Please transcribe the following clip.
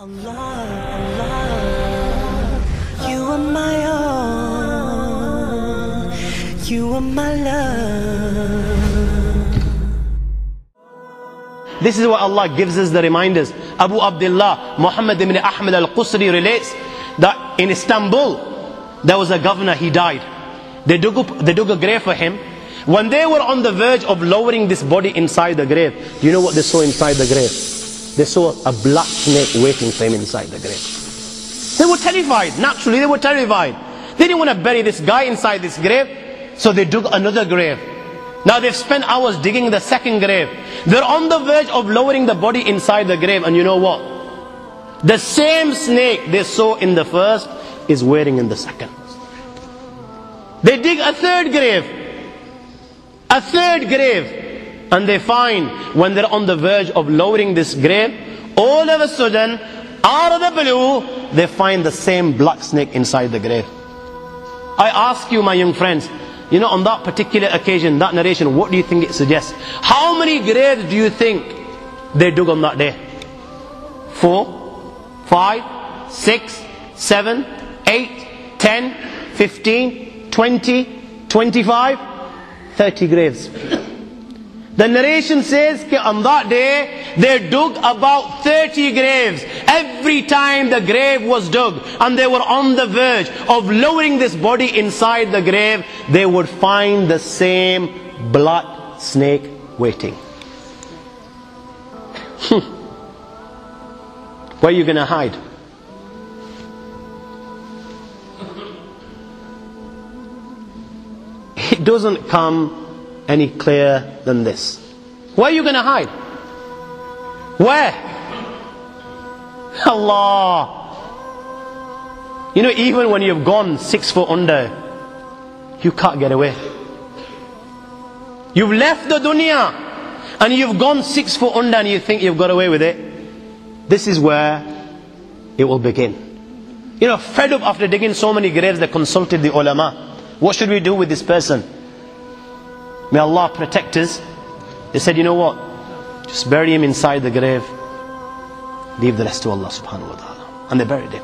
Allah, Allah, you are my all, you are my love. This is what Allah gives us the reminders. Abu Abdullah Muhammad ibn Ahmad al-Qusri relates that in Istanbul there was a governor, he died. They dug a grave for him. When they were on the verge of lowering this body inside the grave, do you know what they saw inside the grave? They saw a black snake waiting for him inside the grave. They were terrified. Naturally, they were terrified. They didn't want to bury this guy inside this grave, so they dug another grave. Now they've spent hours digging the second grave. They're on the verge of lowering the body inside the grave, and you know what? The same snake they saw in the first is waiting in the second. They dig a third grave. A third grave. And they find, when they're on the verge of lowering this grave, all of a sudden, out of the blue, they find the same black snake inside the grave. I ask you, my young friends, you know, on that particular occasion, that narration, what do you think it suggests? How many graves do you think they dug on that day? 4, 5, 6, 7, 8, 10, 15, 20, 25, 30 graves. The narration says that on that day, they dug about 30 graves. Every time the grave was dug and they were on the verge of lowering this body inside the grave, they would find the same black snake waiting. Where are you going to hide? It doesn't come any clearer than this. Where are you going to hide? Where? Allah. You know, even when you've gone 6 foot under, you can't get away. You've left the dunya and you've gone 6 foot under and you think you've got away with it. This is where it will begin. You know, fed up after digging so many graves, they consulted the ulama. What should we do with this person? May Allah protect us. They said, you know what? Just bury him inside the grave. Leave the rest to Allah subhanahu wa ta'ala. And they buried him.